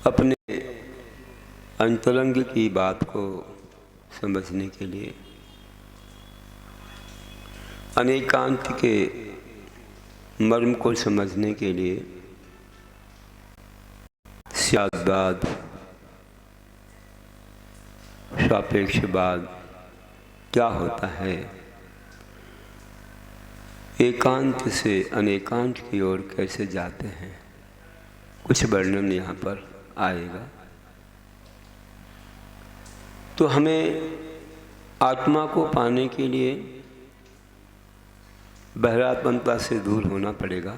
अपने अंतरंग की बात को समझने के लिए, अनेकांत के मर्म को समझने के लिए स्याद्वाद, सापेक्षवाद क्या होता है, एकांत से अनेकांत की ओर कैसे जाते हैं, कुछ वर्णन यहाँ पर आएगा। तो हमें आत्मा को पाने के लिए बहिरात्मता से दूर होना पड़ेगा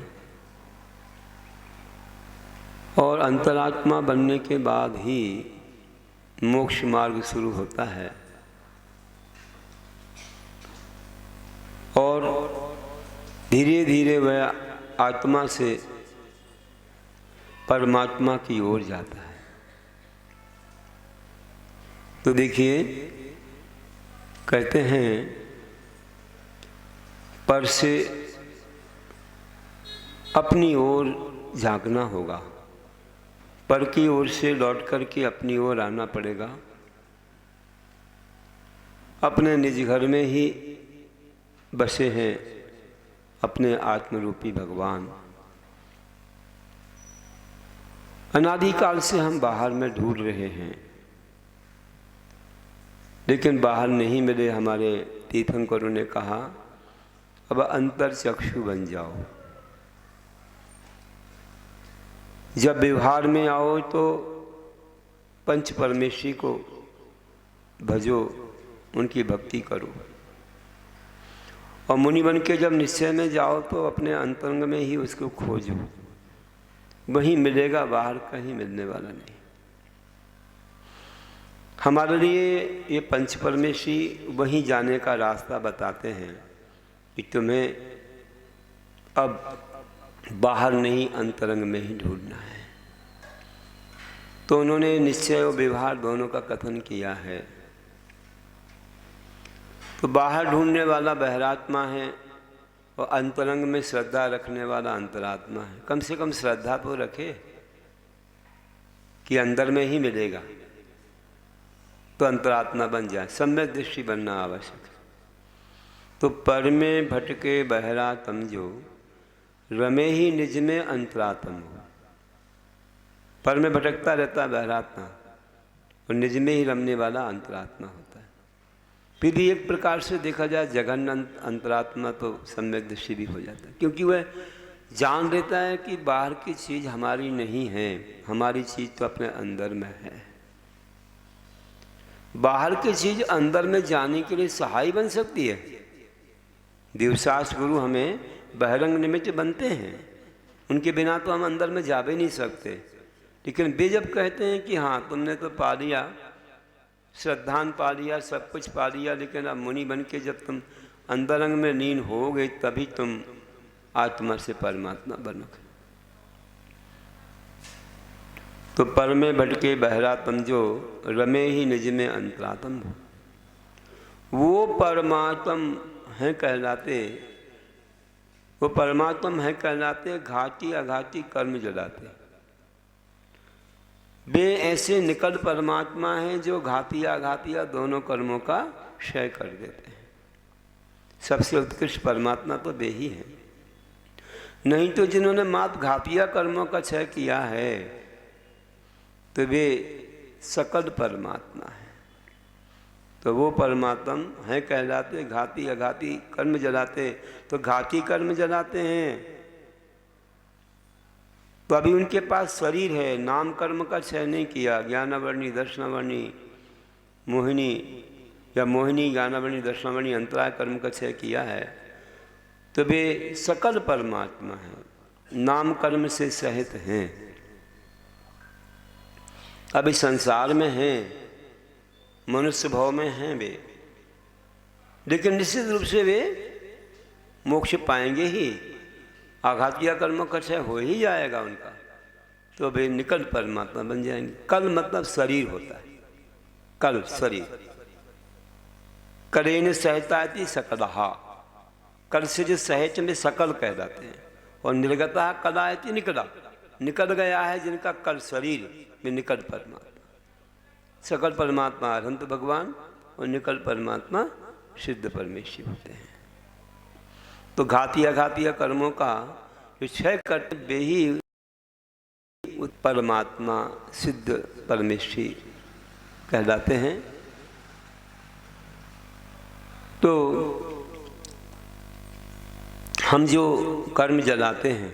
और अंतरात्मा बनने के बाद ही मोक्ष मार्ग शुरू होता है। और धीरे धीरे वह आत्मा से परमात्मा की ओर जाता है। तो देखिए, कहते हैं पर से अपनी ओर झांकना होगा, पर की ओर से लौट कर के अपनी ओर आना पड़ेगा। अपने निज घर में ही बसे हैं अपने आत्मरूपी भगवान। अनादिकाल से हम बाहर में ढूंढ रहे हैं, लेकिन बाहर नहीं मिले। हमारे तीर्थंकरों ने कहा, अब अंतर चक्षु बन जाओ। जब व्यवहार में आओ तो पंच परमेश्वरी को भजो, उनकी भक्ति करो। और मुनि बन के जब निश्चय में जाओ तो अपने अंतरंग में ही उसको खोजो, वहीं मिलेगा, बाहर कहीं मिलने वाला नहीं। हमारे लिए ये पंच परमेश्वरी वहीं जाने का रास्ता बताते हैं कि तुम्हें अब बाहर नहीं, अंतरंग में ही ढूंढना है। तो उन्होंने निश्चय और व्यवहार दोनों का कथन किया है। तो बाहर ढूंढने वाला बहिरात्मा है और अंतरंग में श्रद्धा रखने वाला अंतरात्मा है। कम से कम श्रद्धा तो रखे कि अंदर में ही मिलेगा, तो अंतरात्मा बन जाए। सम्यक दृष्टि बनना आवश्यक है। तो पर में भटके बहरा तम जो, रमे ही निज में अंतरात्म हो। पर में भटकता रहता बहरात्मा और निज में ही रमने वाला अंतरात्मा होता है। फिर भी एक प्रकार से देखा जाए जघन्य अंतरात्मा तो सम्यक दृष्टि भी हो जाता है, क्योंकि वह जान लेता है कि बाहर की चीज़ हमारी नहीं है, हमारी चीज़ तो अपने अंदर में है। बाहर की चीज अंदर में जाने के लिए सहाय बन सकती है। दिवसास गुरु हमें बहिरंग निमित्त बनते हैं, उनके बिना तो हम अंदर में जा भी नहीं सकते। लेकिन वे जब कहते हैं कि हाँ तुमने तो पा लिया, श्रद्धान पा लिया, सब कुछ पा लिया, लेकिन अब मुनि बन के जब तुम अंतरंग में लीन हो गए तभी तुम आत्मा से परमात्मा बनोगे। तो पर में भटके बहरा तम जो, रमे ही निज में अंतरात्म हो। वो परमात्म हैं कहलाते, वो परमात्म हैं कहलाते, घाटी अघाटी कर्म जलाते। वे ऐसे निकट परमात्मा हैं जो घातिया अघातिया दोनों कर्मों का क्षय कर देते हैं। सबसे उत्कृष्ट परमात्मा तो वे ही हैं। नहीं तो जिन्होंने मात्र घातिया कर्मों का क्षय किया है तो वे सकल परमात्मा है। तो वो परमात्मा हैं कहलाते, घाती अघाती कर्म जलाते। तो घाती कर्म जलाते हैं तो अभी उनके पास शरीर है, नाम कर्म का क्षय नहीं किया। ज्ञानावर्णी दर्शनावर्णी मोहिनी या मोहिनी ज्ञानावर्णी दर्शनावर्णी अंतराय कर्म का क्षय किया है। तो वे सकल परमात्मा हैं, नाम कर्म से सहित हैं। अभी संसार में हैं, मनुष्य भाव में हैं वे, लेकिन निश्चित रूप से वे मोक्ष पाएंगे ही। आघातिया कर्मों का क्षय हो ही जाएगा उनका, तो वे निकल परमात्मा बन जाएंगे। कल मतलब शरीर होता है, कल शरीर। करेन सहताति सकलहा, कल से जो सहज में सकल कह जाते हैं, और निर्गता कदायति निकला। निकल गया है जिनका कल शरीर में निकट परमात्मा, सकल परमात्मा अनंत भगवान और निकल परमात्मा सिद्ध परमेश्वर होते हैं। तो घाती अघातीय कर्मों का जो क्षय करते वे ही परमात्मा सिद्ध परमेश्वर कहलाते हैं। तो हम जो कर्म जलाते हैं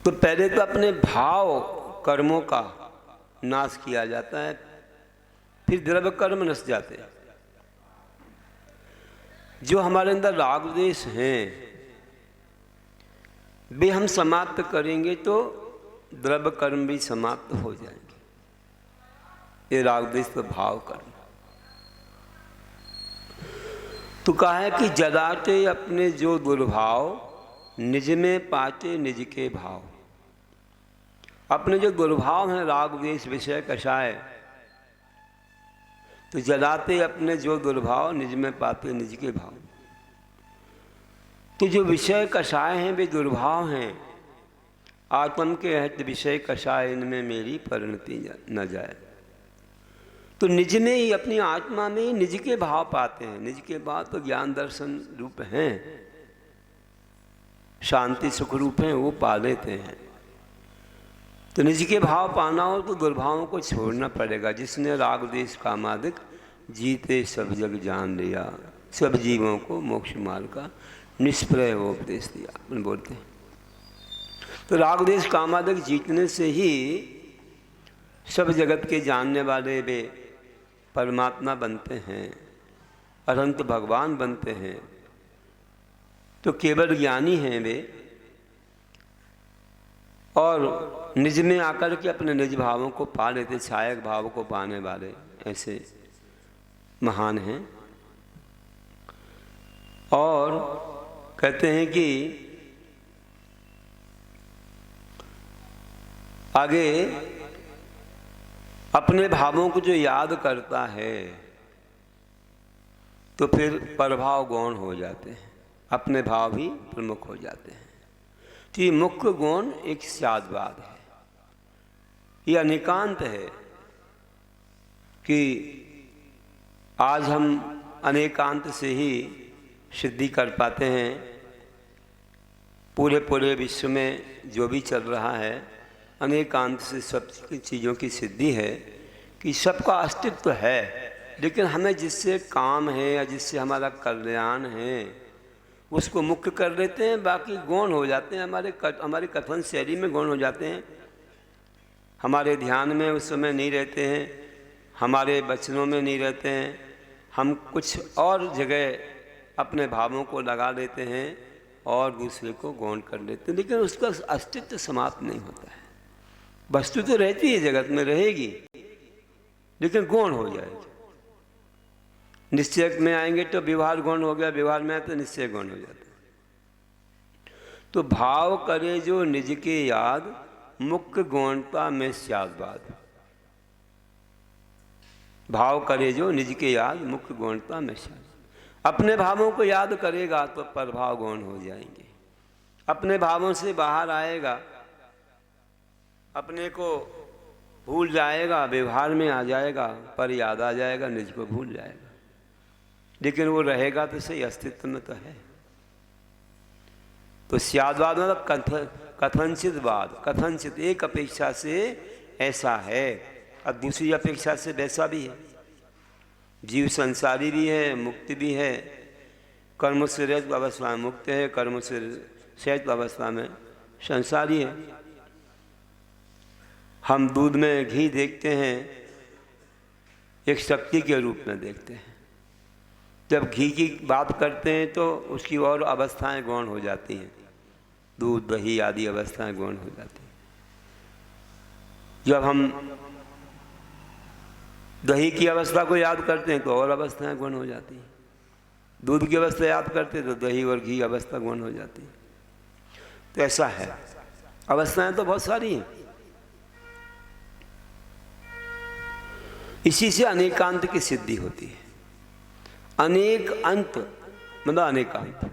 तो पहले तो अपने भाव कर्मों का नाश किया जाता है, फिर द्रव्य कर्म नष्ट जाते हैं। जो हमारे अंदर राग द्वेष हैं वे हम समाप्त करेंगे तो द्रव्य कर्म भी समाप्त हो जाएंगे। ये राग द्वेष तो भाव कर्म। तो कहा है कि जलाते अपने जो दुर्भाव निज में पाते निज के भाव। अपने जो दुर्भाव हैं राग द्वेष विषय कषाय, तो जलाते अपने जो दुर्भाव निज में पाते निज के भाव। तो जो विषय कषाय हैं वे दुर्भाव हैं। आत्म के हत विषय कषाय इनमें मेरी परिणति न जाए। तो निज में ही अपनी आत्मा में ही निज के भाव पाते हैं। निज के भाव तो ज्ञान दर्शन रूप हैं, शांति सुख रूप हैं, वो पा लेते हैं। तो निज के भाव पाना हो तो दुर्भावों को छोड़ना पड़ेगा। जिसने राग द्वेष कामादिक जीते सब जग जान लिया, सब जीवों को मोक्ष मार्ग का निष्प्रय उपदेश दिया, अपन बोलते हैं। तो राग द्वेष कामादिक जीतने से ही सब जगत के जानने वाले वे परमात्मा बनते हैं, अनंत भगवान बनते हैं। तो केवल ज्ञानी हैं वे, और निज में आकर के अपने निज भावों को पा लेते, छायक भाव को पाने वाले ऐसे महान हैं। और कहते हैं कि आगे अपने भावों को जो याद करता है तो फिर प्रभाव गौण हो जाते हैं, अपने भाव भी प्रमुख हो जाते हैं। तो ये मुख्य गुण एक स्यादवाद है, ये अनिकांत है कि आज हम अनेकांत से ही सिद्धि कर पाते हैं। पूरे विश्व में जो भी चल रहा है अनेकांत से सब चीज़ों की सिद्धि है कि सबका अस्तित्व है, लेकिन हमें जिससे काम है या जिससे हमारा कल्याण है उसको मुख्य कर लेते हैं, बाकी गौण हो जाते हैं। हमारी कथन शैली में गौण हो जाते हैं, हमारे ध्यान में उस समय नहीं रहते हैं, हमारे वचनों में नहीं रहते हैं। हम कुछ और जगह अपने भावों को लगा लेते हैं और दूसरे को गौण कर लेते हैं, लेकिन उसका अस्तित्व समाप्त नहीं होता है। वस्तु तो रहती है, जगत में रहेगी, लेकिन गौण हो जाएगी। निश्चय में आएंगे तो व्यवहार गौण हो गया, व्यवहार में आए तो निश्चय गौण हो जाता है। तो भाव करे जो निज के याद, मुख्य गौणता में स्यादवाद। भाव करे जो निज के याद, मुख्य गौणता में स्यादवाद। अपने भावों को याद करेगा तो प्रभाव गौण हो जाएंगे। अपने भावों से बाहर आएगा, अपने को भूल जाएगा, व्यवहार में आ जाएगा, पर याद आ जाएगा, निज को भूल जाएगा। लेकिन वो रहेगा तो सही, अस्तित्व में तो है। तो स्यादवाद मतलब कथनचित वाद, कथनचित एक अपेक्षा से ऐसा है और दूसरी अपेक्षा से वैसा भी है। जीव संसारी भी है, मुक्ति भी है। कर्म से रहित अवस्था में मुक्त है, कर्म से सहित अवस्था में संसारी है। हम दूध में घी देखते हैं, एक शक्ति के रूप में देखते हैं। जब घी की बात करते हैं तो उसकी और अवस्थाएं गौण हो जाती हैं, दूध दही आदि अवस्थाएं गौण हो जाती हैं। जब हम दही की अवस्था को याद करते हैं तो और अवस्थाएं गौण हो जाती हैं। दूध की अवस्था याद करते हैं तो दही और घी अवस्था गौण हो जाती है। तो ऐसा है, अवस्थाएं तो बहुत सारी हैं। इसी से अनेकांत की सिद्धि होती है। अनेक अंत मतलब अनेकांत।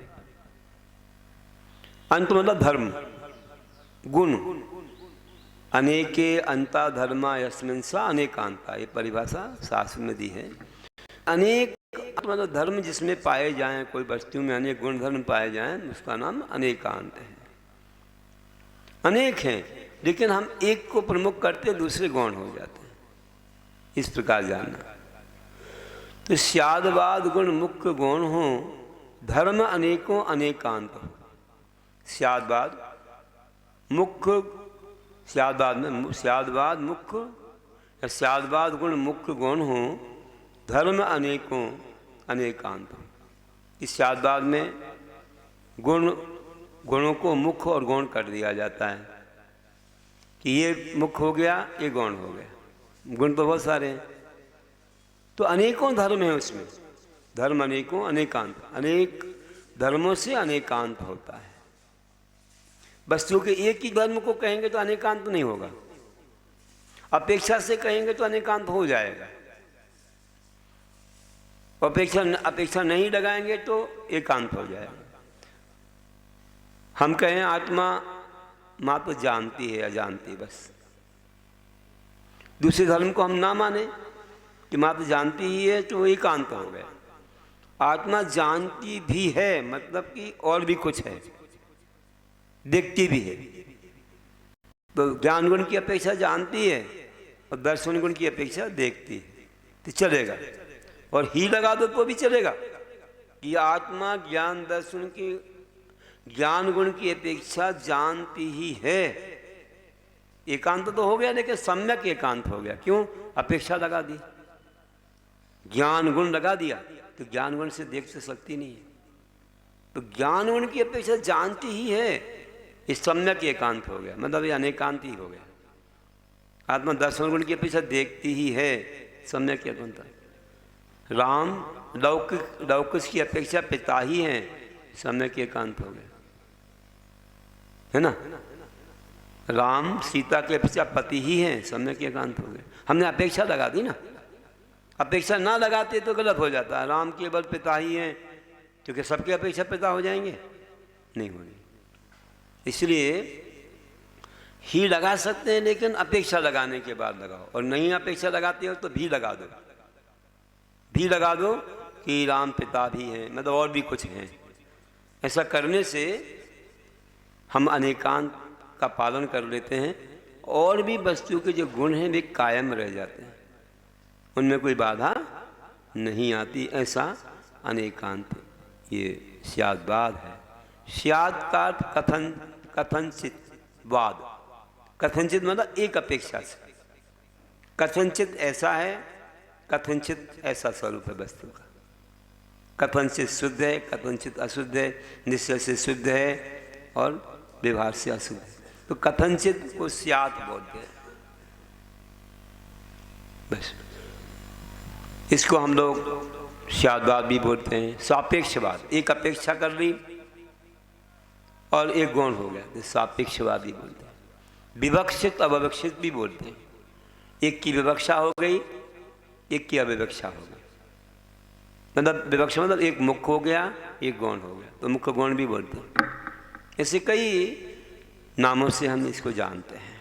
अंत मतलब धर्म, गुण। अनेके अंता धर्मा यस्मिन् सा अनेकांता, ये परिभाषा शास्त्र में दी है। अनेक मतलब धर्म जिसमें पाए जाएं, कोई वस्तु में अनेक गुण धर्म पाए जाएं, उसका नाम अनेकांत है। अनेक हैं लेकिन हम एक को प्रमुख करते दूसरे गौण हो जाते हैं, इस प्रकार जानना। तो स्यादवाद गुण मुख्य गौण हो, धर्म अनेकों अनेकांत हो। स्यादवाद मुख्य, स्यादवाद में स्यादवाद मुख्य या स्यादवाद गुण मुख्य गौण हो, धर्म अनेकों अनेकांत हो। इस स्यादवाद में गुणों को मुख्य और गौण कर दिया जाता है कि ये मुख्य हो गया, ये गौण हो गया। गुण तो बहुत सारे हैं, तो अनेकों धर्म है उसमें। धर्म अनेकों अनेकांत, अनेक धर्मों से अनेकांत होता है। वस्तु के एक ही धर्म को कहेंगे तो अनेकांत नहीं होगा, अपेक्षा से कहेंगे तो अनेकांत हो जाएगा। अपेक्षा नहीं लगाएंगे तो एकांत हो जाएगा। हम कहें आत्मा मात्र जानती है अजानती, बस दूसरे धर्म को हम ना माने कि मात्र जानती ही है तो एकांत हो गया। आत्मा जानती भी है मतलब कि और भी कुछ है, देखती भी है। तो ज्ञान गुण की अपेक्षा जानती है और दर्शन गुण की अपेक्षा देखती है, तो चलेगा। और ही लगा दो तो भी चलेगा कि आत्मा ज्ञान दर्शन की ज्ञान गुण की अपेक्षा जानती ही है। एकांत तो हो गया लेकिन सम्यक एकांत हो गया। क्यों? अपेक्षा लगा दी, ज्ञान गुण लगा दिया, तो ज्ञान गुण से देख तो सकती नहीं है। तो ज्ञान गुण की अपेक्षा जानती ही है, ये सम्यक एकांत हो गया, मतलब ये अनेकांत ही हो गया। आत्मा दर्शन गुण की अपेक्षा देखती ही है, सम्यक एकांत। राम लौकिक की अपेक्षा पिता ही हैं, सम्यक एकांत हो गया, है ना। राम सीता की अपेक्षा पति ही हैं, सम्यक एकांत हो गए। हमने अपेक्षा लगा दी ना, अपेक्षा ना लगाते तो गलत हो जाता है। राम केवल पिता ही हैं क्योंकि सबकी अपेक्षा पिता हो जाएंगे, नहीं होगी। इसलिए ही लगा सकते हैं लेकिन अपेक्षा लगाने के बाद लगाओ, और नहीं अपेक्षा लगाते हो तो भी लगा दो। भी लगा दो कि राम पिता भी हैं, मतलब और भी कुछ हैं। ऐसा करने से हम अनेकांत का पालन कर लेते हैं और भी वस्तु के जो गुण हैं वे कायम रह जाते हैं, उनमें कोई बाधा नहीं आती। ऐसा अनेकांत ये स्यादवाद है। स्याद का कथनचित वाद, कथनचित मतलब एक अपेक्षा से। कथनचित ऐसा है, कथनचित ऐसा स्वरूप है वस्तु का। कथनचित शुद्ध है, कथनचित अशुद्ध है, निश्चय से शुद्ध है और व्यवहार से अशुद्ध है। तो कथनचित को स्याद बोलते हैं, बस। इसको हम लोग स्यादवाद भी बोलते हैं। सापेक्षवाद, एक अपेक्षा कर ली और एक गुण हो गया, तो सापेक्षवाद भी बोलते हैं। विवक्षित अविवक्षित भी बोलते हैं, एक की विवक्षा हो गई, एक की अविवक्षा हो गई। मतलब विवक्षा मतलब एक मुख्य हो गया, एक गौण हो गया, तो मुख्य गौण भी बोलते हैं। ऐसे कई नामों से हम इसको जानते हैं।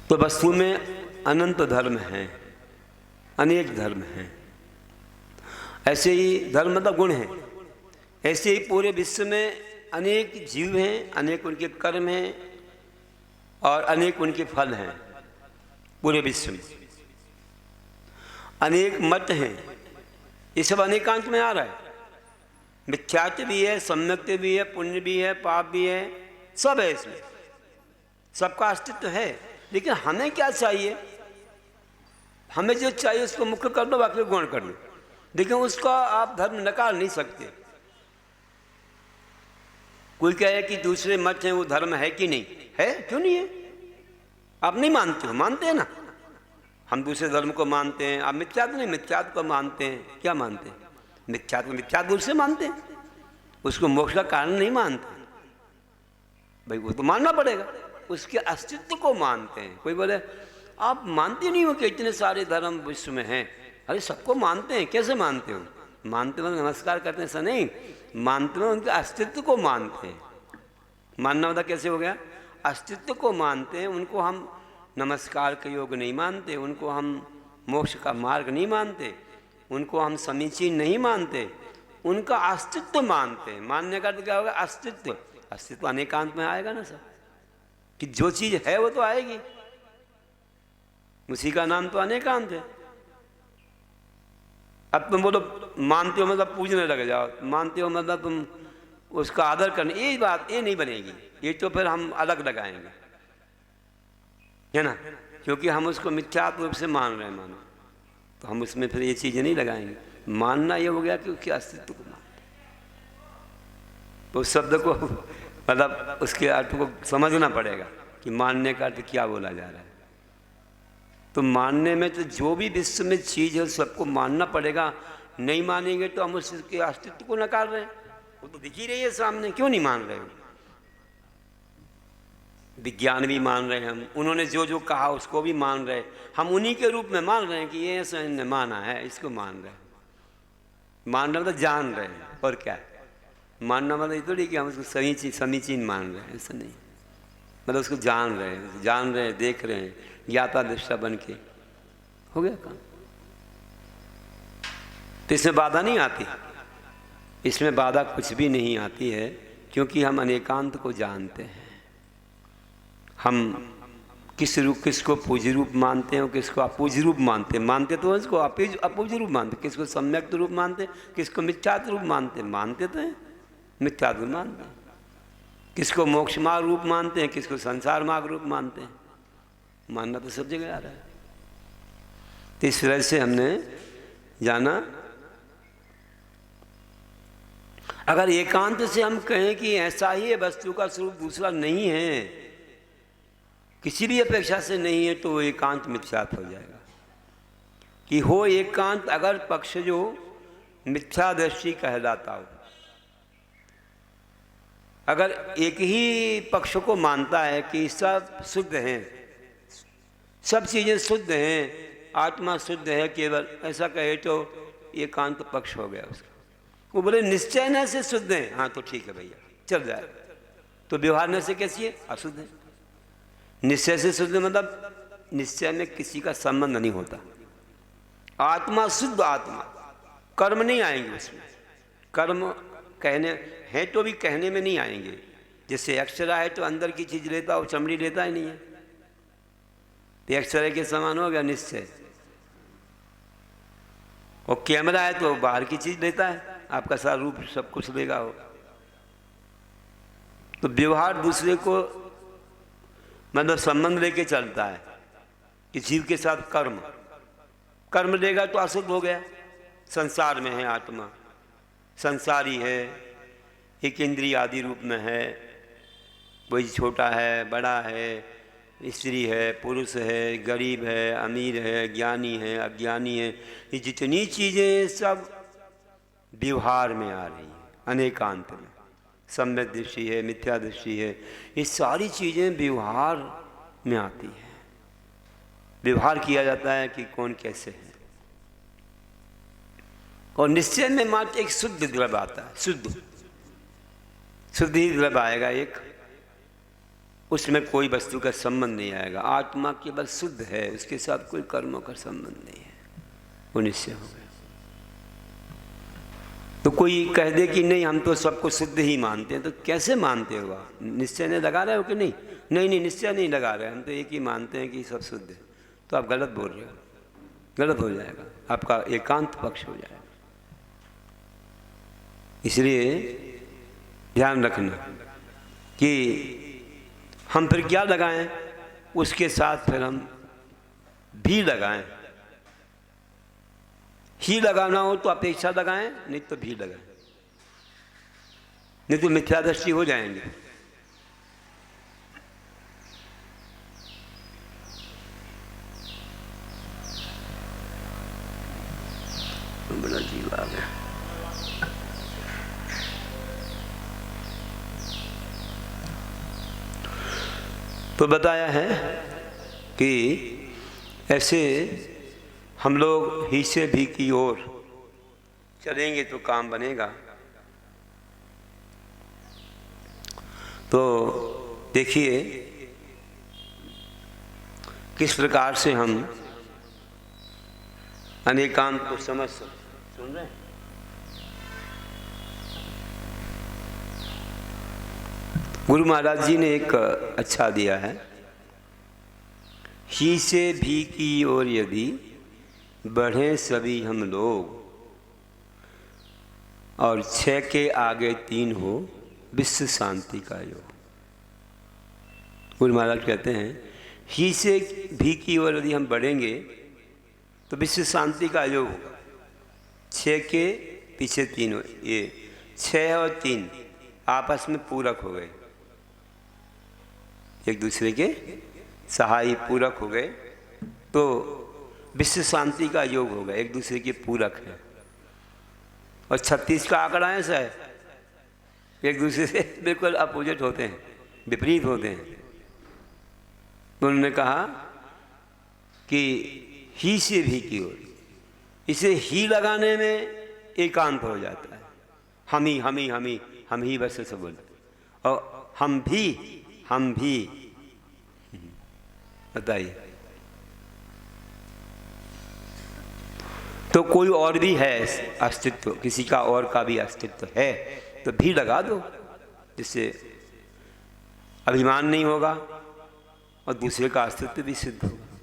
तो वस्तु में अनंत धर्म हैं, अनेक धर्म हैं। ऐसे ही धर्म मतलब गुण हैं। ऐसे ही पूरे विश्व में अनेक जीव हैं, अनेक उनके कर्म हैं और अनेक उनके फल हैं। पूरे विश्व में अनेक मत हैं, ये सब अनेकांत में आ रहा है। मिथ्यात्व भी है, सम्यक्त्व भी है, पुण्य भी है, पाप भी है, सब है इसमें, सबका अस्तित्व है। लेकिन हमें क्या चाहिए? हमें जो चाहिए उसको मुख्य कर लो, बाकी गौण कर लो। लेकिन उसका आप धर्म नकार नहीं सकते। कोई कहे कि दूसरे मत हैं, वो धर्म है कि नहीं है? क्यों नहीं है? आप नहीं मानते हो? मानते हैं ना, हम दूसरे धर्म को मानते हैं। आप मिथ्यात्व नहीं, मिथ्यात्व को मानते हैं। क्या मानते हैं? मिथ्यात्व रूप से मानते हैं, उसको मोक्ष का कारण नहीं मानते भाई, वो तो मानना पड़ेगा। उसके अस्तित्व को मानते हैं। कोई बोले आप मानते नहीं हो कि इतने सारे धर्म विश्व में हैं? अरे सबको मानते हैं। कैसे मानते हो? मानते हो नमस्कार करते हैं, ऐसा नहीं। मानते हैं, उनके अस्तित्व को मानते हैं। मानना मतलब कैसे हो गया? अस्तित्व को मानते हैं, उनको हम नमस्कार के योग नहीं मानते, उनको हम मोक्ष का मार्ग नहीं मानते, उनको हम समीचीन नहीं मानते, उनका अस्तित्व मानते हैं। मानने का तो क्या होगा? अस्तित्व। अस्तित्व अनेकांत में आएगा ना सर, कि जो चीज़ है वो तो आएगी, उसी का नाम तो अनेकांत है। अब तुम बोलो मानते हो मतलब पूजने लग जाओ, मानते हो मतलब तुम उसका आदर करने, ये बात ये नहीं बनेगी, ये तो फिर हम अलग लगाएंगे, है ना, क्योंकि हम उसको मिथ्यात्व रूप से मान रहे हैं, मानो तो हम उसमें फिर ये चीज़ें नहीं लगाएंगे। मानना ये हो गया कि उसके अस्तित्व को मानते, तो उस शब्द को मतलब उसके अर्थ को समझना पड़ेगा कि मानने का अर्थ क्या बोला जा रहा है। तो मानने में तो जो भी विश्व में चीज़ है सबको मानना पड़ेगा, नहीं मानेंगे तो हम उसके अस्तित्व को नकार रहे हैं। वो तो दिख ही रही है सामने, क्यों नहीं मान रहे? विज्ञान भी मान रहे हैं हम, उन्होंने जो जो कहा उसको भी मान रहे, हम उन्हीं के रूप में मान रहे हैं कि ये ऐसा इन्होंने माना है, इसको मान रहे हैं। मानना मतलब जान रहे हैं, और क्या है मानना मतलब ये तो नहीं कि हम उसको समीचीन मान रहे हैं, ऐसा नहीं, मतलब उसको जान रहे हैं, देख रहे हैं, ज्ञाता दृष्टा बन के हो गया काम। तो इसमें बाधा नहीं आती, इसमें बाधा कुछ भी नहीं आती है, क्योंकि हम अनेकांत को जानते हैं। हम किसको पूज्य रूप मानते हैं, किसको अपूज्य रूप मानते हैं, मानते तो इसको अपूज्य रूप मानते, किसको सम्यक रूप मानते, किसको मिथ्यात्व रूप मानते तो हैं मिथ्यात्व मानते हैं, किसको मोक्ष मार्ग रूप मानते हैं, किसको संसार मार्ग रूप मानते हैं। मानना तो सब जगह आ रहा है। तो इस तरह से हमने जाना। अगर एकांत से हम कहें कि ऐसा ही है, वस्तु का स्वरूप दूसरा नहीं है, किसी भी अपेक्षा से नहीं है, तो वो एकांत मिथ्यात्व हो जाएगा। कि हो एकांत अगर पक्ष जो मिथ्या दृष्टि कहलाता हो, अगर एक ही पक्ष को मानता है कि सब शुद्ध हैं, सब चीज़ें शुद्ध हैं, आत्मा शुद्ध है केवल, ऐसा कहे तो एकांत पक्ष हो गया उसका। वो बोले निश्चय न से शुद्ध है, हाँ तो ठीक है भैया चल जाए, तो व्यवहार न से कैसी है? अशुद्ध है। निश्चय से शुद्ध मतलब निश्चय में किसी का संबंध नहीं होता। आत्मा शुद्ध आत्मा, कर्म नहीं आएंगे उसमें, कर्म कहने हैं तो भी कहने में नहीं आएंगे। जैसे एक्सरे है तो अंदर की चीज़ लेता, वो चमड़ी लेता ही नहीं है, तो एक्सरे के समान हो गया निश्चय। और कैमरा है तो बाहर की चीज़ लेता है, आपका सारा रूप सब कुछ लेगा वो। तो व्यवहार दूसरे को मतलब संबंध लेके चलता है कि जीव के साथ कर्म लेगा तो अशुद्ध हो गया। संसार में है आत्मा, संसारी है, एक इंद्रिय आदि रूप में है, वही छोटा है, बड़ा है, स्त्री है, पुरुष है, गरीब है, अमीर है, ज्ञानी है, अज्ञानी है, ये जितनी चीज़ें सब व्यवहार में आ रही हैं, अनेकांत में। सम्यक दृष्टि है, मिथ्या दृष्टि है, ये सारी चीज़ें व्यवहार में आती हैं। व्यवहार किया जाता है कि कौन कैसे है। और निश्चय में मात्र एक शुद्ध द्रव्य आता है, शुद्ध ही द्रव्य आएगा एक, उसमें कोई वस्तु का संबंध नहीं आएगा। आत्मा केवल शुद्ध है, उसके साथ कोई कर्मों का संबंध नहीं है, वो निश्चय हो गया। तो कोई कह दे कि नहीं हम तो सबको शुद्ध ही मानते हैं, तो कैसे मानते हो आप? निश्चय ने लगा रहे हो कि नहीं? नहीं निश्चय नहीं लगा रहे, हम तो एक ही मानते हैं कि सब शुद्ध है। तो आप गलत बोल रहे हो, गलत हो जाएगा, आपका एकांत पक्ष हो जाएगा। इसलिए ध्यान रखना कि हम फिर क्या लगाएं, उसके साथ फिर हम भी लगाएं। ही लगाना हो तो अपेक्षा लगाएं, नहीं तो भी लगाएं, नहीं तो मिथ्या दृष्टि हो जाएंगे। बड़ा जीव आ गया। तो बताया है कि ऐसे हम लोग ही से भी की ओर चलेंगे तो काम बनेगा। तो देखिए किस प्रकार से हम अनेकांत को समझ सकते। सुन रहे हैं? गुरु महाराज जी ने एक अच्छा दिया है, ही से भी की ओर यदि बढ़े सभी हम लोग, और 6 के आगे 3 हो विश्व शांति का योग। गुरु महाराज कहते हैं ही से भी की ओर यदि हम बढ़ेंगे तो विश्व शांति का योग होगा। 6 के पीछे 3 हो, ये 6 और 3 आपस में पूरक हो गए, एक दूसरे के सहाय पूरक हो गए, तो विश्व शांति का योग होगा, एक दूसरे के पूरक है। और 36 का आंकड़ा ऐसा है, एक दूसरे से बिल्कुल अपोजिट होते हैं, विपरीत होते हैं। तो उन्होंने कहा कि ही से भी की ओर, इसे ही लगाने में एकांत हो जाता है। हम ही बस से बोल, और हम भी बताइए, तो कोई और भी है अस्तित्व, किसी का और का भी अस्तित्व है तो भी लगा दो, जिससे अभिमान नहीं होगा और दूसरे का अस्तित्व भी सिद्ध होगा।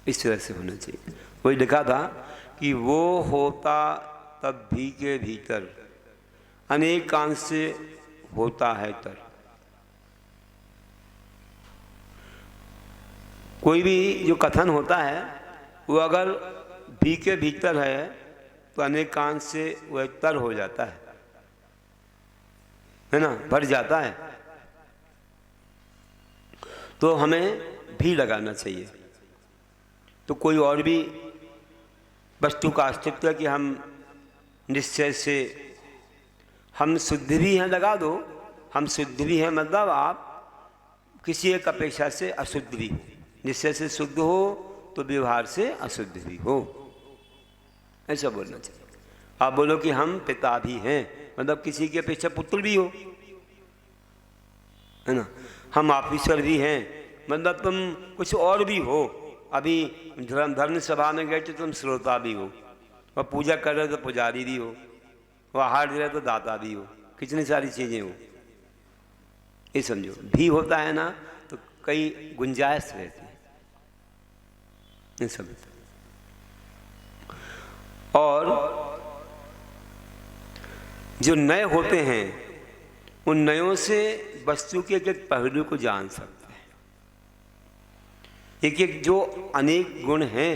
इस तरह से होना चाहिए। कोई लिखा था कि वो होता तब भी के भीतर अनेकांश से होता है तर। कोई भी जो कथन होता है वो अगर भी के भीतर है तो अनेकांश से वह तर हो जाता है ना, भर जाता है। तो हमें भी लगाना चाहिए। तो कोई और भी वस्तु का अस्तित्व है कि हम निश्चय से हम शुद्ध भी हैं, लगा दो हम शुद्ध भी हैं, मतलब आप किसी एक अपेक्षा से अशुद्ध भी हो। निश्चय से शुद्ध हो तो व्यवहार से अशुद्ध भी हो, ऐसा बोलना चाहिए। आप बोलो कि हम पिता भी हैं, मतलब किसी की अपेक्षा पुत्र भी हो, है ना। हम ऑफिसर भी हैं, मतलब तुम कुछ और भी हो। अभी धर्म सभा में गए तो तुम श्रोता भी हो, और पूजा कर रहे हो तो पुजारी भी हो, और आहार दे रहे तो दाता भी हो, कितनी सारी चीज़ें हो। ये समझो भी होता है ना तो कई गुंजाइश रहती है, ये सब। और जो नए होते हैं उन नयों से वस्तु के एक पहलू को जान सकते हैं। एक जो अनेक गुण हैं,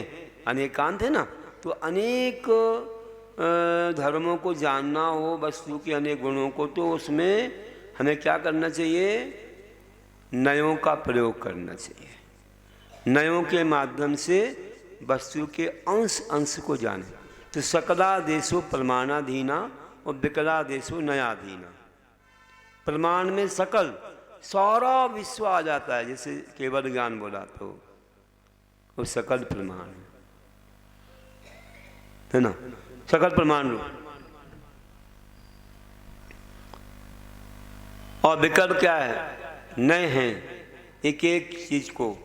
अनेकांत है ना, तो अनेक धर्मों को जानना हो, वस्तु के अनेक गुणों को, तो उसमें हमें क्या करना चाहिए? नयों का प्रयोग करना चाहिए। नयों के माध्यम से वस्तु के अंश अंश को जाने। तो सकला देशो प्रमाणाधीना और विकला देशो नयाधीना। प्रमाण में सकल सारा विश्व आ जाता है, जैसे केवल ज्ञान बोला तो वो सकल प्रमाण है ना, सकल प्रमाण रूप। और विकल्प क्या है? नए हैं, एक एक चीज को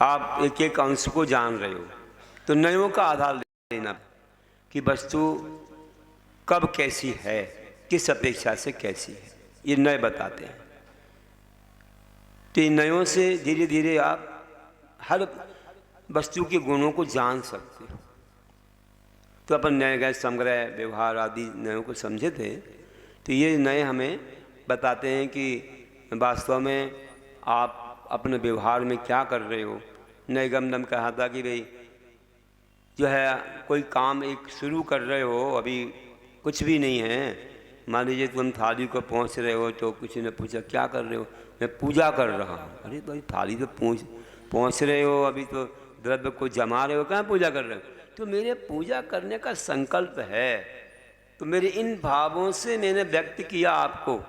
आप एक एक अंश को जान रहे हो। तो नयों का आधार लेना कि वस्तु कब कैसी है, किस अपेक्षा से कैसी है, ये नए बताते हैं। तो इन नयों से धीरे धीरे आप हर वस्तु के गुणों को जान सकते हो। तो अपन नए गए संग्रह व्यवहार आदि नयों को समझे थे, तो ये नए हमें बताते हैं कि वास्तव में आप अपने व्यवहार में क्या कर रहे हो। नए गमदम कहा था कि भाई जो है कोई काम एक शुरू कर रहे हो, अभी कुछ भी नहीं है, मान लीजिए तुम थाली को पहुँच रहे हो तो किसी ने पूछा क्या कर रहे हो? मैं पूजा कर रहा हूँ। अरे भाई थाली तो पहुँच रहे हो, अभी तो द्रव्य को जमा रहे हो, कहाँ पूजा कर रहे हो? तो मेरे पूजा करने का संकल्प है, तो मेरे इन भावों से मैंने व्यक्त किया आपको,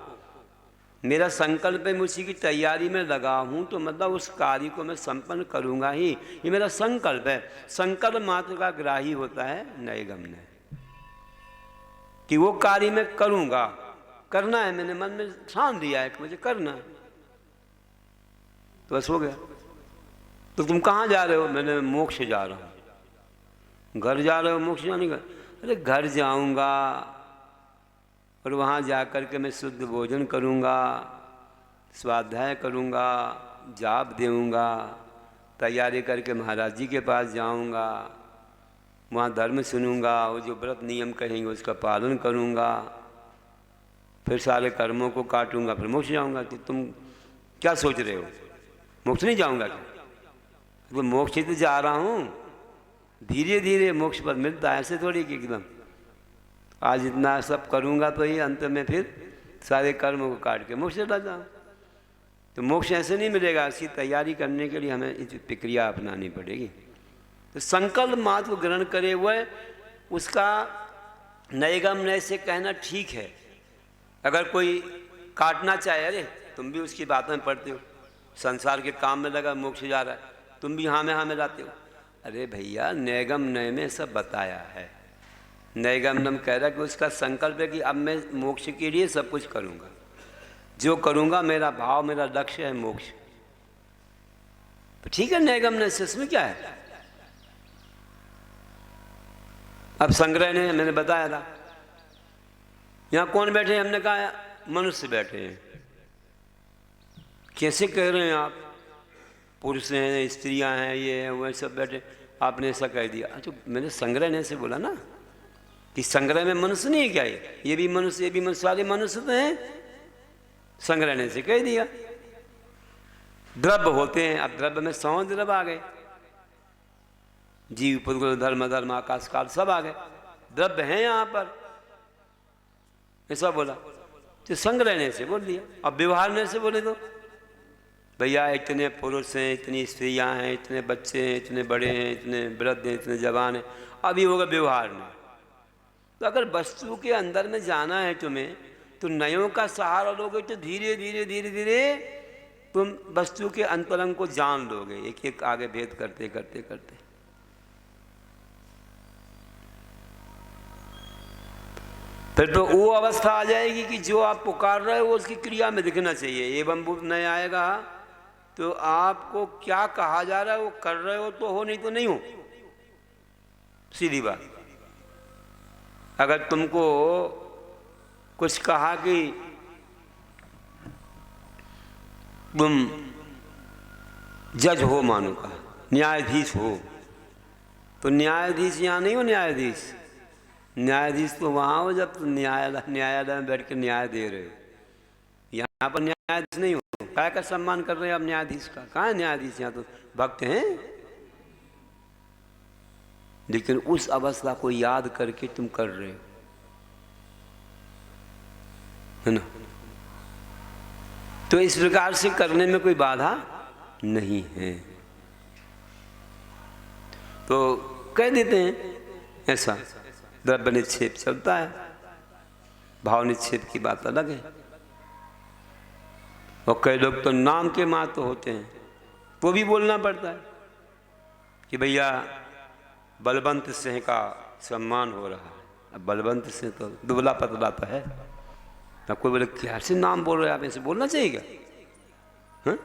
मेरा संकल्प है, मैं उसी की तैयारी में लगा हूँ, तो मतलब उस कार्य को मैं संपन्न करूँगा ही, ये मेरा संकल्प है। संकल्प मात्र का ग्राही होता है नए गमन, कि वो कार्य मैं करूँगा, करना है, मैंने मन में ठान लिया है कि मुझे करना है, तो बस हो गया। तो तुम कहाँ जा रहे हो? मैंने मोक्ष जा रहा हूँ। घर जा रहे हो? मोक्ष जाने का? अरे घर जाऊँगा और वहाँ जा कर के मैं शुद्ध भोजन करूँगा, स्वाध्याय करूँगा, जाप देऊँगा, तैयारी करके महाराज जी के पास जाऊँगा, वहाँ धर्म सुनूँगा, वो जो व्रत नियम कहेंगे उसका पालन करूँगा, फिर सारे कर्मों को काटूँगा, फिर मोक्ष जाऊँगा। तो तुम क्या सोच रहे हो? मोक्ष नहीं जाऊँगा क्या? तो मोक्ष ही तो जा रहा हूँ, धीरे धीरे मोक्ष पद मिलता है, ऐसे थोड़ी कि एकदम आज इतना सब करूँगा तो ही अंत में फिर सारे कर्मों को काट के मोक्ष चला जाऊँ। तो मोक्ष ऐसे नहीं मिलेगा, इसकी तैयारी करने के लिए हमें इस प्रक्रिया अपनानी पड़ेगी। तो संकल्प मात्र को ग्रहण करे हुए उसका नैगम नय से कहना ठीक है। अगर कोई काटना चाहे, अरे तुम भी उसकी बातों में पढ़ते हो, संसार के काम में लगा, मोक्ष जा रहा है, तुम भी हाँ में लाते हो। अरे भैया नैगम नय में सब बताया है। नैगम नम कह रहा है कि उसका संकल्प है कि अब मैं मोक्ष के लिए सब कुछ करूँगा, जो करूँगा मेरा भाव, मेरा लक्ष्य है मोक्ष। तो ठीक है, नैगम नय से इसमें क्या है? अब संग्रह ने मैंने बताया था, यहाँ कौन बैठे हैं? हमने कहा मनुष्य बैठे हैं। कैसे कह रहे हैं आप? पुरुष हैं, स्त्रियां हैं, ये हैं, वो सब बैठे, आपने ऐसा कह दिया। अच्छा, मैंने संग्रह ने से बोला ना कि संग्रह में मनुष्य नहीं है क्या? ये भी मनुष्य, ये भी मनुष्य, सारे मनुष्य तो हैं। संग्रह ने से कह दिया। द्रव्य होते हैं, अब द्रव्य में 100 द्रव्य आ गए, जीव पुरुष धर्म धर्म आकाश काल सब आ गए, द्रव्य हैं यहाँ पर, ऐसा बोला। तो संग्रह ने से बोल दिया। अब व्यवहार ने से बोले तो भैया इतने पुरुष हैं, इतनी स्त्रियां हैं, इतने बच्चे हैं, इतने बड़े हैं, इतने वृद्ध हैं, इतने जवान हैं, अभी होगा व्यवहार में। तो अगर वस्तु के अंदर में जाना है तुम्हें, तो नयों का सहारा लोगे तो धीरे धीरे धीरे धीरे तुम वस्तु के अंतरंग को जान लोगे, एक एक आगे भेद करते करते करते। फिर तो वो अवस्था आ जाएगी कि जो आप पुकार रहे हो उसकी क्रिया में दिखना चाहिए। एवं बुद्ध नहीं आएगा तो आपको क्या कहा जा रहा है वो कर रहे हो तो हो, नहीं तो नहीं हो, सीधी बात। अगर तुमको कुछ कहा कि तुम जज हो, मानो का न्यायाधीश हो, तो न्यायाधीश यहाँ नहीं हो। न्यायाधीश तो वहाँ हो जब तुम न्यायालय में बैठ के न्याय दे रहे हो। यहाँ पर न्यायाधीश नहीं हो। क्या का सम्मान कर रहे हो आप न्यायाधीश का? कहाँ है न्यायाधीश? यहाँ तो भक्त हैं। लेकिन उस अवस्था को याद करके तुम कर रहे हो, है ना? तो इस प्रकार से करने में कोई बाधा नहीं है। तो कह देते हैं ऐसा द्रव्य निक्षेप चलता है, भाव निक्षेप की बात अलग है। और कई लोग तो नाम के मात्र होते हैं, वो भी बोलना पड़ता है कि भैया बलवंत सिंह का सम्मान हो रहा है। अब बलवंत सिंह तो दुबला पतला तो है ना, कोई बोले क्या से नाम बोल रहे हैं आप, ऐसे बोलना चाहिए क्या? हाँ,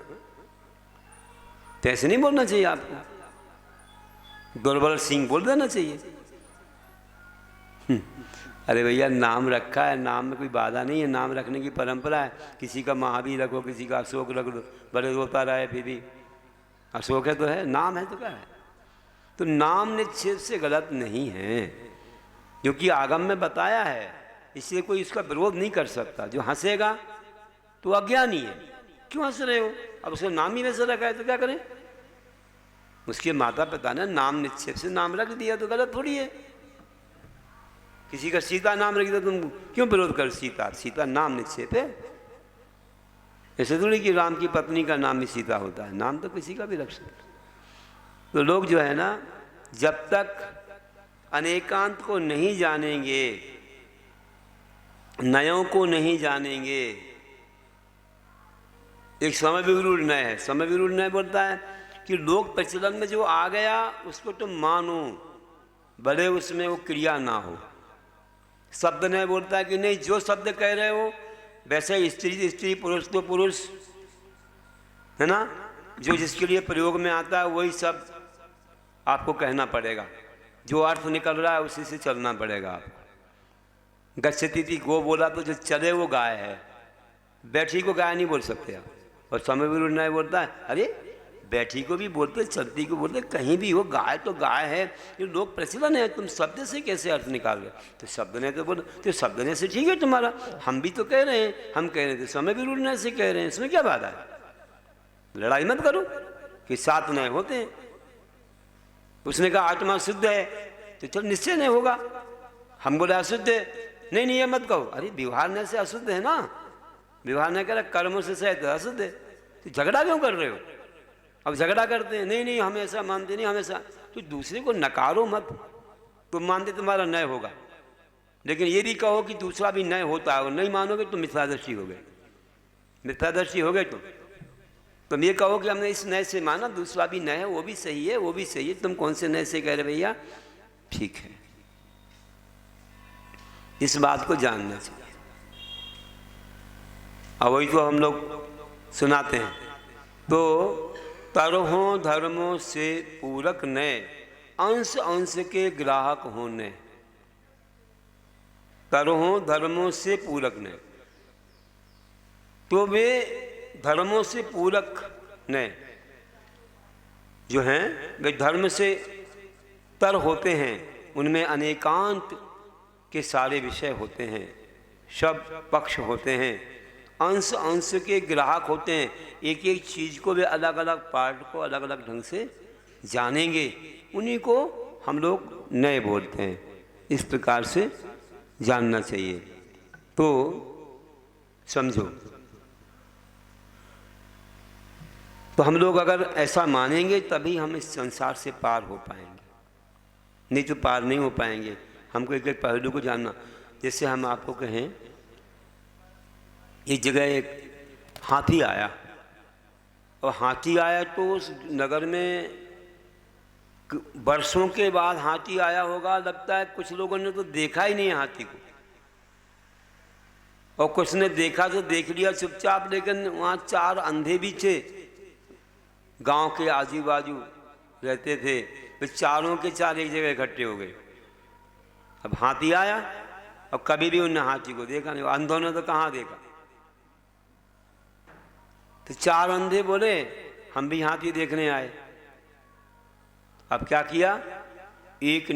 तो ऐसे नहीं बोलना चाहिए आपको, दुर्बल सिंह बोल देना चाहिए। अरे भैया नाम रखा है, नाम में कोई बाधा नहीं है, नाम रखने की परंपरा है। किसी का महावीर रखो, किसी का अशोक रख दो, बड़े रोता रहे फिर भी अशोक है तो है, नाम है तो क्या है। तो नाम निक्षेप से गलत नहीं है, क्योंकि आगम में बताया है, इसलिए कोई इसका विरोध नहीं कर सकता। जो हंसेगा तो अज्ञानी है। क्यों हंस रहे हो? अब उसका नाम ही वैसे रखा है तो क्या करें? उसके माता पिता ने नाम निक्षेप से नाम रख दिया तो गलत थोड़ी है। किसी का सीता नाम रख दिया, तुम क्यों विरोध कर? सीता नाम निक्षेप है। ऐसे थोड़ी कि राम की पत्नी का नाम भी सीता होता है, नाम तो किसी का भी रख सकते। तो लोग जो है ना, जब तक अनेकांत को नहीं जानेंगे, नयों को नहीं जानेंगे। एक समय विरूढ़ नय है। समय विरूढ़ नय बोलता है कि लोक प्रचलन में जो आ गया उसको तुम मानो, भले उसमें वो क्रिया ना हो। शब्द नय बोलता है कि नहीं, जो शब्द कह रहे हो वैसे ही स्त्री तो स्त्री, पुरुष तो पुरुष, है ना। जो जिसके लिए प्रयोग में आता है वही सब आपको कहना पड़ेगा। जो अर्थ निकल रहा है उसी से चलना पड़ेगा आपको। गच्छति थी गो बोला तो जो चले वो गाय है, बैठी को गाय नहीं बोल सकते आप। और समय विरुद्ध न्याय बोलता है अरे बैठी को भी बोलते, चलती को बोलते, कहीं भी हो गाय तो गाय है। ये लोग प्रचलन है, तुम शब्द से कैसे अर्थ निकाल रहे? तो शब्द ने तो बोल, तो शब्द ने से ठीक है तुम्हारा, हम भी तो कह रहे हैं, हम कह रहे थे समय विरुद्ध न्याय से कह रहे हैं, इसमें क्या बात है? लड़ाई मत करो कि 7 न्याय होते हैं। उसने कहा आत्मा शुद्ध है तो चल निश्चय नहीं होगा, हम बोले अशुद्ध है, नहीं नहीं ये मत कहो। अरे व्यवहार न्याय से अशुद्ध है ना, व्यवहार न्याय कह रहा कर्मों से शायद अशुद्ध है, तो झगड़ा क्यों कर रहे हो? अब झगड़ा करते हैं, नहीं नहीं हम ऐसा मानते नहीं, हमेशा तो दूसरे को नकारो मत, तुम मानते तुम्हारा न्याय होगा, लेकिन ये भी कहो कि दूसरा भी न्याय होता है, और नहीं मानोगे तो मिथ्यादर्शी हो गए, मिथ्यादर्शी हो गए तुम ये कहो कि हमने इस न्याय से माना, दूसरा भी न्याय है, वो भी सही है, वो भी सही है, तुम कौन से न्याय से कह रहे भैया? ठीक है, इस बात को जानना चाहिए। अब वही तो हम लोग सुनाते हैं, तो तरहों धर्मों से पूरक ने अंश अंश के ग्राहक होने, तरहों धर्मों से पूरक ने, तो वे धर्मों से पूरक ने जो हैं वे धर्म से तर होते हैं, उनमें अनेकांत के सारे विषय होते हैं, सब पक्ष होते हैं, अंश अंश के ग्राहक होते हैं, एक एक चीज़ को वे अलग अलग पार्ट को अलग अलग ढंग से जानेंगे, उन्हीं को हम लोग नए बोलते हैं। इस प्रकार से जानना चाहिए। तो समझो, तो हम लोग अगर ऐसा मानेंगे तभी हम इस संसार से पार हो पाएंगे, नहीं तो पार नहीं हो पाएंगे। हमको एक एक पहलू को जानना। जैसे हम आपको कहें एक जगह एक हाथी आया, और हाथी आया तो उस नगर में वर्षों के बाद हाथी आया होगा, लगता है कुछ लोगों ने तो देखा ही नहीं हाथी को, और कुछ ने देखा तो देख लिया चुपचाप, लेकिन वहाँ 4 अंधे भी थे, गांव के आजू बाजू रहते थे, तो चारों के 4 एक जगह इकट्ठे हो गए। अब हाथी आया और कभी भी उनने हाथी को देखा नहीं, अंधों ने तो कहाँ देखा। तो 4 अंधे बोले हम भी हाथी देखने आए। अब क्या किया, एक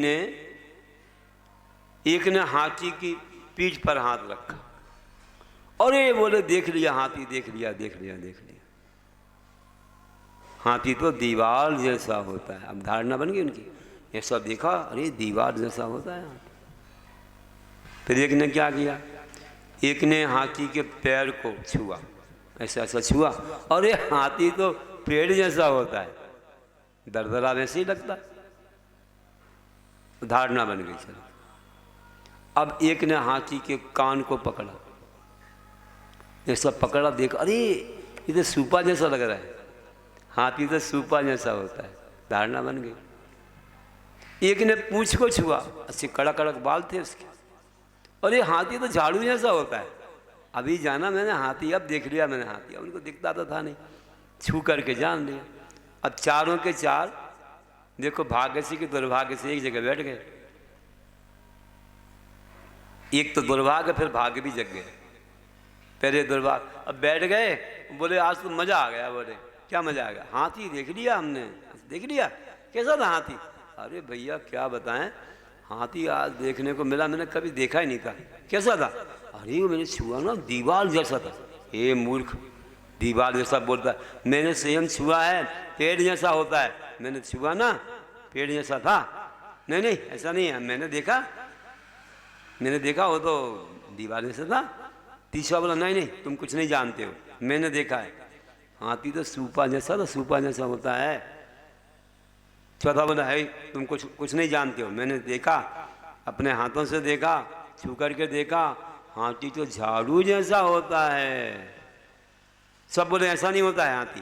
ने हाथी की पीठ पर हाथ रखा, और ये बोले देख लिया हाथी, देख लिया देख लिया देख लिया। हाथी तो दीवार जैसा होता है। अब धारणा बन गई उनकी, ये सब देखा, अरे दीवार जैसा होता है। फिर एक ने क्या किया, एक ने हाथी के पैर को छुआ, ऐसा ऐसा छुआ, और ये हाथी तो पेड़ जैसा होता है, दरदरा वैसे ही लगता है। धारणा बन गई। चलो, अब एक ने हाथी के कान को पकड़ा, ऐसा पकड़ा, देखा अरे ये तो सूपा जैसा लग रहा है, हाथी तो सूपा जैसा होता है। धारणा बन गई। एक ने पूंछ को छुआ, अच्छे कड़क कड़क बाल थे उसके, और ये हाथी तो झाड़ू जैसा होता है। अभी जाना मैंने हाथी, अब देख लिया मैंने हाथी, उनको दिखता तो था नहीं, छू करके जान लिया। अब चारों के 4 देखो भाग्य से कि दुर्भाग्य से एक जगह बैठ गए। एक तो दुर्भाग्य, फिर भाग्य भी जग गए। पहले दुर्भाग्य, अब बैठ गए, बोले आज तो मजा आ गया। बोले क्या मजा आ गया? हाथी देख लिया हमने। देख लिया? कैसा था हाथी? अरे भैया क्या बताएं, हाथी आज देखने को मिला, मैंने कभी देखा ही नहीं था। कैसा था? अरे वो मैंने छुआ ना, दीवार जैसा था। ये मूर्ख, दीवार जैसा बोलता है, मैंने स्वयं छुआ है, पेड़ जैसा होता है। मैंने छुआ ना, पेड़ जैसा था। नहीं नहीं ऐसा नहीं है, मैंने देखा वो तो दीवार जैसा था। तीसरा बोला नहीं नहीं तुम कुछ नहीं जानते हो, मैंने देखा है, हाथी तो सूपा जैसा, तो सूपा जैसा होता है। चौथा बोला है तुम कुछ नहीं जानते हो, मैंने देखा, अपने हाथों से देखा, छू करके देखा, हाथी तो झाड़ू जैसा होता है। सब बोले ऐसा नहीं होता है हाथी,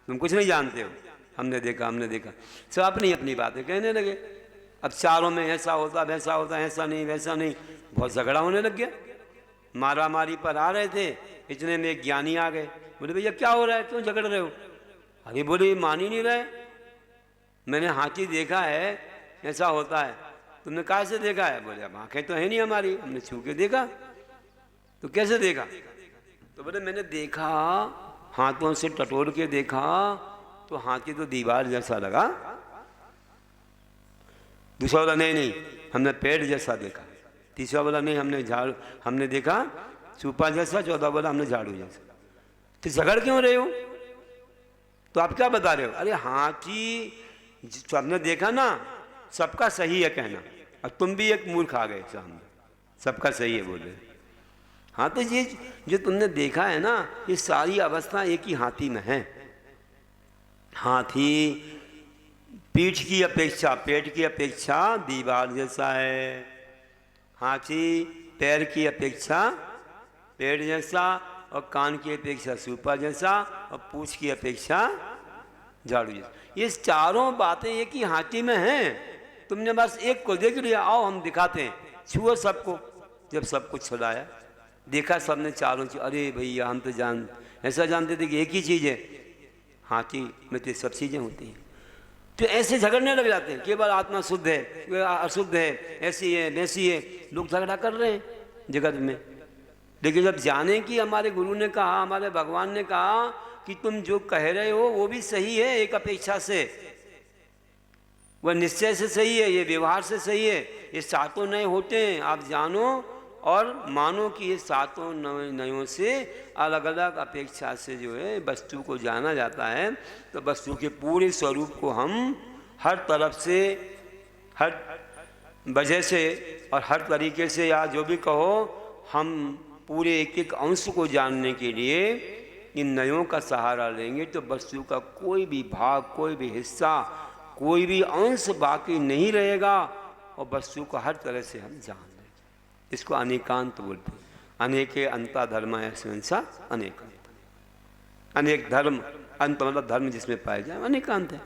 तुम कुछ नहीं जानते हो, हमने देखा। सब अपनी अपनी बातें कहने लगे। अब चारों में ऐसा होता, वैसा होता, ऐसा नहीं वैसा नहीं, बहुत झगड़ा होने लग गया। मारा मारी पर आ रहे थे, इतने में एक ज्ञानी आ गए। बोले भैया क्या हो रहा है, क्यों झगड़ रहे हो? अरे बोले मान ही नहीं रहे, मैंने हाथी देखा है ऐसा होता है। तुमने कहाँ से देखा है? बोले अब आँखें तो है नहीं हमारी, हमने छू के देखा। तो कैसे देखा? तो बोले मैंने देखा, हाथों से टटोल के देखा तो हाथी तो दीवार जैसा लगा। दूसरा बोला नहीं नहीं हमने पेड़ जैसा देखा। तीसरा बोला नहीं हमने देखा सूपा जैसा। चौथा बोला हमने झाड़ू जैसा। तो झगड़ क्यों रहे हो? तो आप क्या बता रहे हो? अरे हाथी सबने देखा ना, सबका सही है कहना, और तुम भी एक मूर्ख आ गए सामने, सबका सही है बोले। हाँ तो ये जो तुमने देखा है ना, ये सारी अवस्था एक ही हाथी में है। हाथी पीठ की अपेक्षा, पेट की अपेक्षा दीवार जैसा है। हाथी पैर की अपेक्षा पेड़ जैसा, और कान की अपेक्षा सूपा जैसा, और पूंछ की अपेक्षा झाड़ू जैसा। ये चारों बातें एक ही हाथी में हैं। तुमने बस एक को देख लिया, आओ हम दिखाते हैं, छुओ सबको। जब सब कुछ छुड़ाया, देखा सबने चारों चीज, अरे भैया हम तो ऐसा जानते थे कि एक ही चीज़ है, हाथी में तो सब चीज़ें होती हैं। तो ऐसे झगड़ने लग जाते हैं, केवल आत्मा शुद्ध है, अशुद्ध है, ऐसी है वैसी है। लोग झगड़ा कर रहे हैं जगत में। लेकिन जब जाने कि हमारे गुरु ने कहा, हमारे भगवान ने कहा कि तुम जो कह रहे हो वो भी सही है एक अपेक्षा से, वह निश्चय से सही है, ये व्यवहार से सही है, ये सातों नए होते हैं। आप जानो और मानो कि ये सातों नयों से अलग अलग अपेक्षा से जो है वस्तु को जाना जाता है। तो वस्तु के पूरे स्वरूप को हम हर तरफ से, हर वजह से और हर तरीके से, या जो भी कहो, हम पूरे एक एक अंश को जानने के लिए इन नयों का सहारा लेंगे तो वस्तु का कोई भी भाग, कोई भी हिस्सा, कोई भी अंश बाकी नहीं रहेगा, और वस्तु को हर तरह से हम जान लेंगे। इसको अनेकांत बोलते हैं। अनेके अंता धर्म ऐसा अनेकांत। अनेक धर्म, अंत मतलब धर्म जिसमें पाए जाए, अनेकांत है।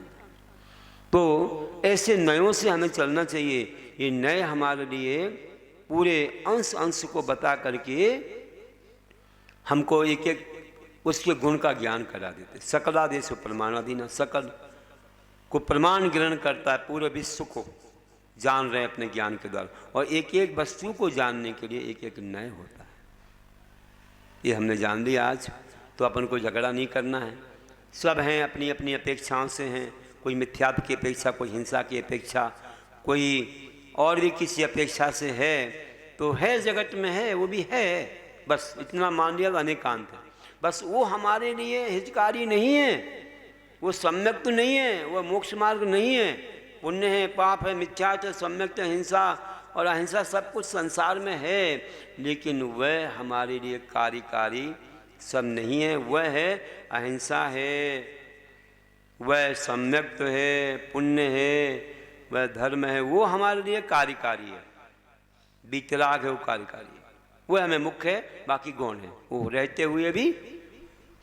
तो ऐसे नयों से हमें चलना चाहिए। ये नए हमारे लिए पूरे अंश अंश को बता करके हमको एक एक उसके गुण का ज्ञान करा देते। सकलादेश प्रमाणाधीन, सकल को प्रमाण ग्रहण करता है, पूरे विश्व को जान रहे हैं अपने ज्ञान के द्वारा, और एक एक वस्तु को जानने के लिए एक एक नय होता है। ये हमने जान लिया आज, तो अपन को झगड़ा नहीं करना है। सब हैं अपनी अपनी अपेक्षाओं से हैं, कोई मिथ्यात्व की अपेक्षा, कोई हिंसा की अपेक्षा, कोई और भी किसी अपेक्षा से है। तो है जगत में है, वो भी है, बस इतना मान लिया अनेकांत है। बस वो हमारे लिए हितकारी नहीं है, वो सम्यक तो नहीं है, वो मोक्ष मार्ग नहीं है। पुण्य है, पाप है, मिथ्यात्व है, सम्यक है, हिंसा और अहिंसा सब कुछ संसार में है, लेकिन वह हमारे लिए कार्यकारी सब नहीं है। वह है अहिंसा है, वह सम्यक है, पुण्य है, वह धर्म है, वो हमारे लिए कार्यकारी है। वितराग है वो कार्यकारी है, वह हमें मुख्य है, बाकी गौण है। वो रहते हुए भी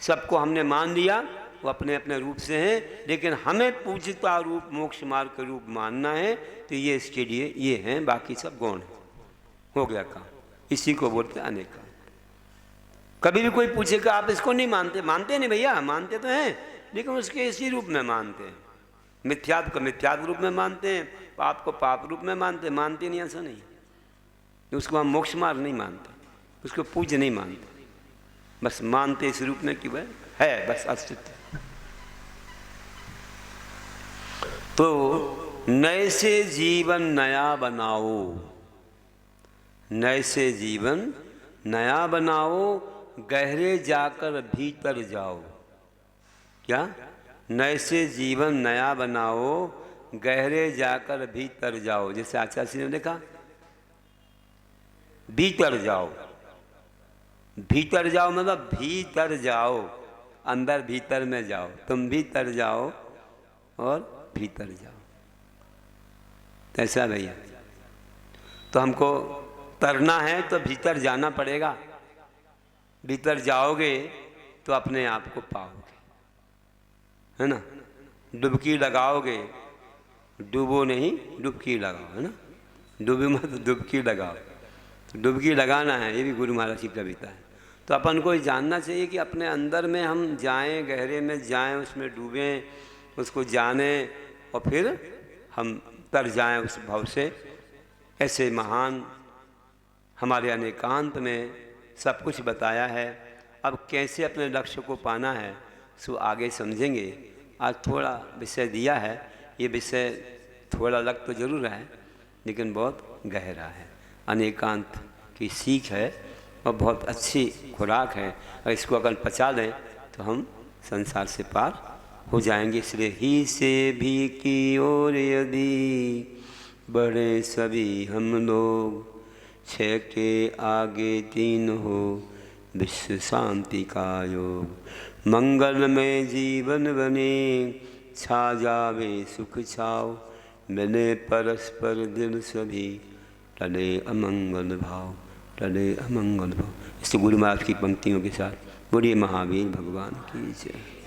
सबको हमने मान लिया, वो अपने अपने रूप से हैं, लेकिन हमें पूजिता रूप मोक्ष मार्ग के रूप मानना है, तो ये इसके लिए ये हैं, बाकी सब गौण है। हो गया काम। इसी को बोलते हैं अनेका। कभी भी कोई पूछेगा आप इसको नहीं मानते? मानते नहीं भैया, मानते तो हैं, लेकिन उसके इसी रूप में मानते हैं। मिथ्यात्व को मिथ्यात्व रूप में मानते हैं, पाप को पाप रूप में मानते नहीं, ऐसा नहीं। उसको हम मोक्ष मार्ग नहीं मानते, उसको पूज्य नहीं मानते, बस मानते इस रूप में कि वह है, बस अस्तित्व। तो नए से जीवन नया बनाओ, नए से जीवन नया बनाओ, गहरे जाकर भीतर जाओ। क्या? नए से जीवन नया बनाओ, गहरे जाकर भीतर जाओ। जैसे आचार्य ने लिखा, भीतर जाओ। भीतर जाओ मतलब भीतर जाओ, अंदर भीतर में जाओ। तुम भीतर जाओ और भीतर जाओ। ऐसा भैया, तो हमको तरना है तो भीतर जाना पड़ेगा। भीतर जाओगे तो अपने आप को पाओगे, है ना। डुबकी लगाओगे, डूबो नहीं, डुबकी लगाओ, है ना। डूबो मत, डुबकी लगाओ, तो डुबकी लगाना है, ये भी गुरु महाराज की कविता है। तो अपन को जानना चाहिए कि अपने अंदर में हम जाएं, गहरे में जाएं, उसमें डूबें, उसको जानें और फिर हम तर जाएं उस भाव से। ऐसे महान हमारे अनेकांत में सब कुछ बताया है। अब कैसे अपने लक्ष्य को पाना है सो आगे समझेंगे। आज थोड़ा विषय दिया है, ये विषय थोड़ा लग तो जरूर रहा है लेकिन बहुत गहरा है। अनेकांत की सीख है और बहुत अच्छी खुराक है, और इसको अगर पचा लें तो हम संसार से पार हो जाएंगे। इसलिए ही से भी की ओर यदि बढ़े सभी हम लोग, 6 के आगे 3 हो विश्व शांति का योग। मंगल में जीवन बने छा जावे सुख छाव, मिले परस्पर दिल सभी टले अमंगल भाव, टले अमंगल भाव। इस गुरु महाराज की पंक्तियों के साथ बोलिए महावीर भगवान की जय।